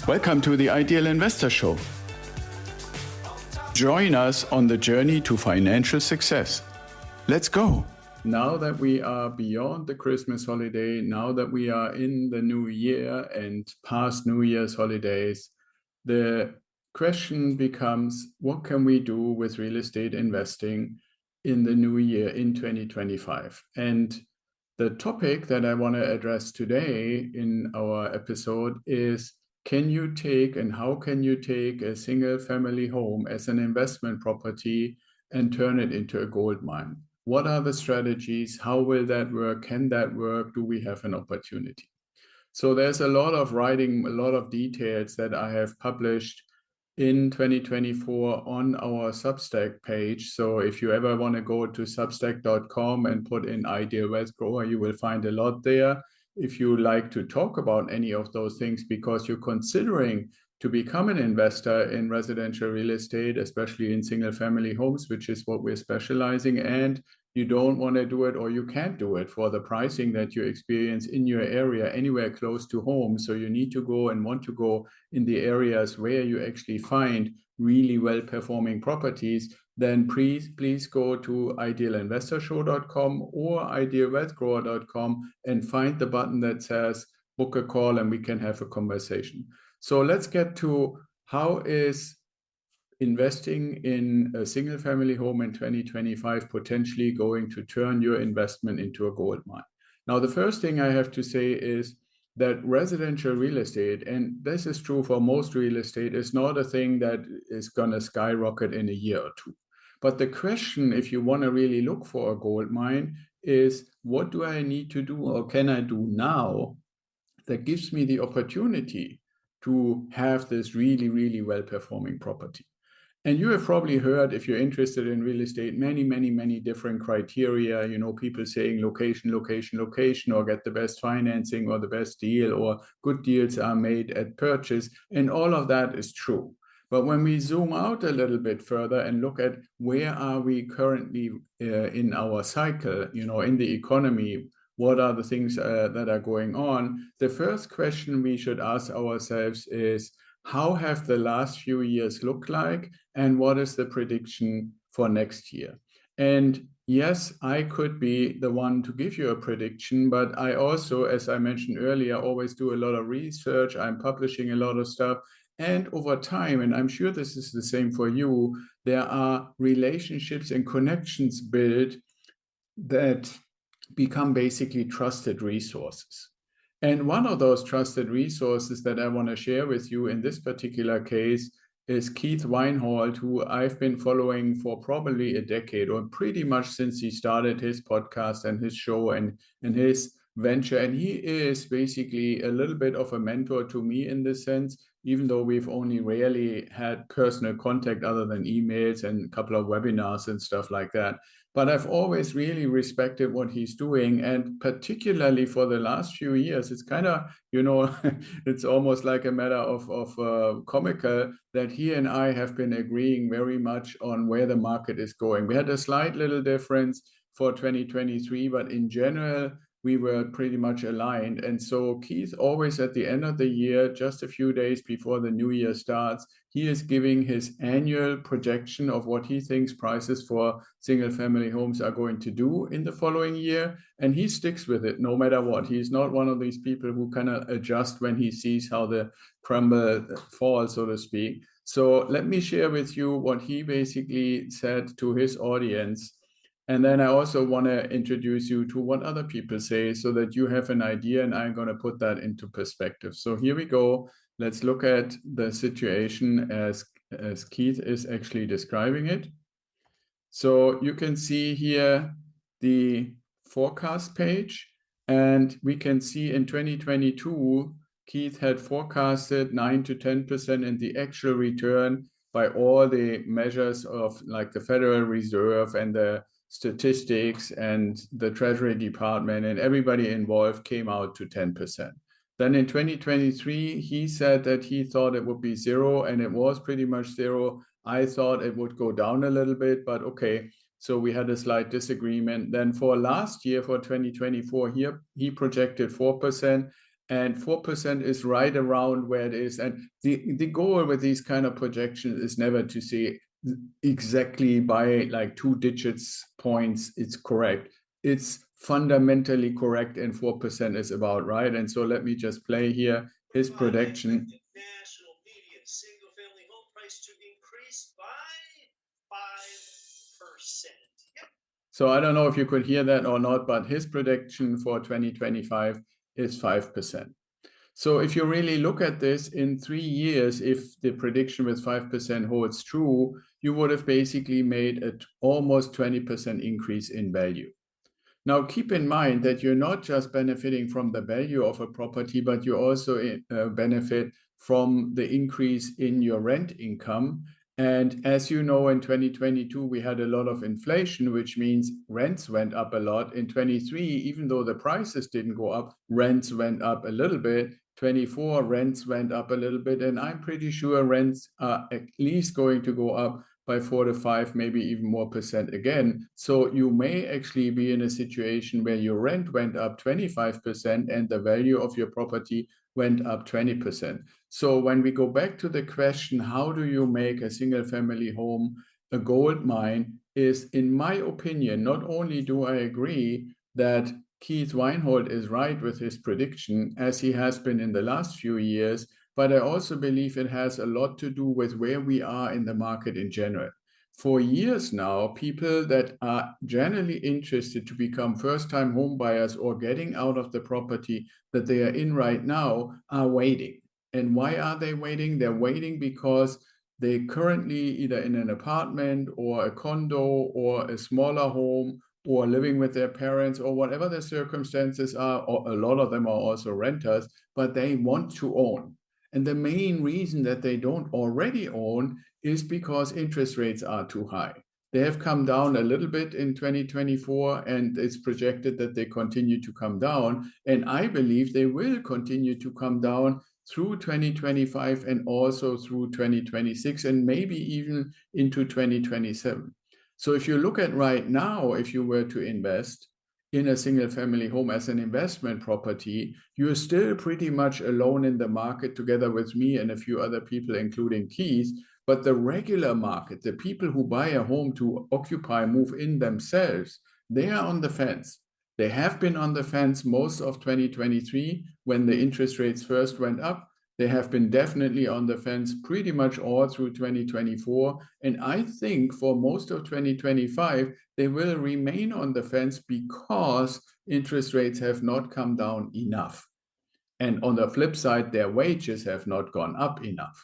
Welcome to the Ideal Investor Show. Join us on the journey to financial success. Let's go. Now that we are beyond the Christmas holiday, now that we are in the new year and past New Year's holidays, the question becomes, what can we do with real estate investing in the new year in 2025? And the topic that I want to address today in our episode is, can you take and how can you take a single family home as an investment property and turn it into a gold mine? What are the strategies? How will that work? Can that work? Do we have an opportunity? So there's a lot of writing, a lot of details that I have published in 2024 on our Substack page. So if you ever want to go to substack.com and put in Ideal Wealth Grower, you will find a lot there. If you like to talk about any of those things because you're considering to become an investor in residential real estate, especially in single family homes, which is what we're specializing, and you don't want to do it or you can't do it for the pricing that you experience in your area anywhere close to home. So you need to go and want to go in the areas where you actually find really well-performing properties, then please go to idealinvestorshow.com or idealwealthgrower.com and find the button that says book a call and we can have a conversation. So let's get to how is investing in a single family home in 2025 potentially going to turn your investment into a gold mine. Now, the first thing I have to say is that residential real estate, and this is true for most real estate, is not a thing that is going to skyrocket in a year or two. But the question, if you want to really look for a gold mine, is what do I need to do or can I do now that gives me the opportunity to have this really, really well-performing property? And you have probably heard, if you're interested in real estate, many different criteria. You know, people saying location, location, location, or get the best financing or the best deal, or good deals are made at purchase. And all of that is true. But when we zoom out a little bit further and look at where are we currently in our cycle, you know, in the economy, what are the things that are going on? The first question we should ask ourselves is, how have the last few years looked like, and what is the prediction for next year? And yes, I could be the one to give you a prediction, but I also, as I mentioned earlier, always do a lot of research. I'm publishing a lot of stuff. And over time, and I'm sure this is the same for you, there are relationships and connections built that become basically trusted resources. And one of those trusted resources that I want to share with you in this particular case is Keith Weinhold, who I've been following for probably a decade, or pretty much since he started his podcast and his show and his venture. And he is basically a little bit of a mentor to me in this sense, even though we've only rarely had personal contact other than emails and a couple of webinars and stuff like that. But I've always really respected what he's doing. And particularly for the last few years, it's kind of, you know, it's almost like a matter of comical that he and I have been agreeing very much on where the market is going. We had a slight little difference for 2023, but in general, we were pretty much aligned. And so Keith always at the end of the year, just a few days before the new year starts, he is giving his annual projection of what he thinks prices for single family homes are going to do in the following year. And he sticks with it no matter what. He's not one of these people who kind of adjust when he sees how the crumble falls, so to speak. So let me share with you what he basically said to his audience. And then I also want to introduce you to what other people say so that you have an idea, and I'm going to put that into perspective. So here we go. Let's look at the situation as Keith is actually describing it. So you can see here the forecast page, and we can see in 2022, Keith had forecasted 9 to 10% in the actual return by all the measures of like the Federal Reserve and the statistics and the Treasury Department and everybody involved came out to 10%. Then in 2023, he said that he thought it would be zero, and it was pretty much zero. I thought it would go down a little bit, but okay. So we had a slight disagreement. Then for last year, for 2024, he projected 4%. and 4% is right around where it is. And the goal with these kind of projections is never to say exactly by like 2 digits points it's correct. It's fundamentally correct, and 4% is about right. And so let me just play here his prediction. National median single family home price to increase by 5%. Yep. So I don't know if you could hear that or not, but his prediction for 2025 is 5%. So if you really look at this in 3 years, if the prediction with 5% holds true, you would have basically made an almost 20% increase in value. Now, keep in mind that you're not just benefiting from the value of a property, but you also benefit from the increase in your rent income. And as you know, in 2022, we had a lot of inflation, which means rents went up a lot. In 23, even though the prices didn't go up, rents went up a little bit. 24, rents went up a little bit. And I'm pretty sure rents are at least going to go up by 4 to 5, maybe even more percent again. So you may actually be in a situation where your rent went up 25% and the value of your property went up 20%. So when we go back to the question, how do you make a single family home a gold mine, is, in my opinion, not only do I agree that Keith Weinhold is right with his prediction, as he has been in the last few years, but I also believe it has a lot to do with where we are in the market in general. For years now, people that are generally interested to become first-time home buyers or getting out of the property that they are in right now are waiting. And why are they waiting? They're waiting because they currently either in an apartment or a condo or a smaller home or living with their parents or whatever the circumstances are, or a lot of them are also renters, but they want to own. And the main reason that they don't already own is because interest rates are too high. They have come down a little bit in 2024, and it's projected that they continue to come down. And I believe they will continue to come down through 2025 and also through 2026 and maybe even into 2027. So if you look at right now, if you were to invest in a single family home as an investment property, you're still pretty much alone in the market together with me and a few other people, including Keith. But the regular market, the people who buy a home to occupy, move in themselves, they are on the fence. They have been on the fence most of 2023 when the interest rates first went up. They have been definitely on the fence pretty much all through 2024. And I think for most of 2025, they will remain on the fence because interest rates have not come down enough. And on the flip side, their wages have not gone up enough.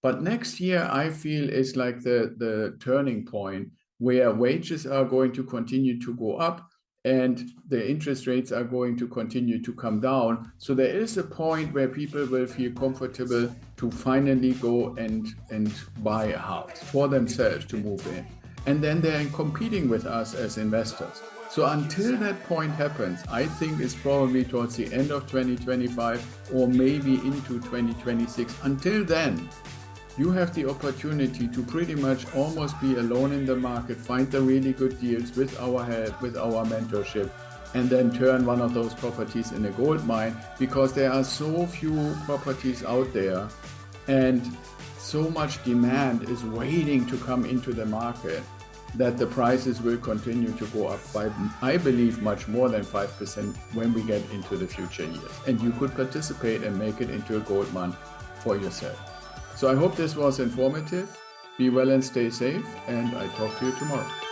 But next year, I feel, is like the turning point where wages are going to continue to go up and the interest rates are going to continue to come down. So there is a point where people will feel comfortable to finally go and buy a house for themselves to move in. And then they're competing with us as investors. So until that point happens, I think it's probably towards the end of 2025 or maybe into 2026. Until then, you have the opportunity to pretty much almost be alone in the market, find the really good deals with our help, with our mentorship, and then turn one of those properties in a gold mine, because there are so few properties out there and so much demand is waiting to come into the market that the prices will continue to go up by, I believe, much more than 5% when we get into the future years. And you could participate and make it into a gold mine for yourself. So I hope this was informative. Be well and stay safe, and I talk to you tomorrow.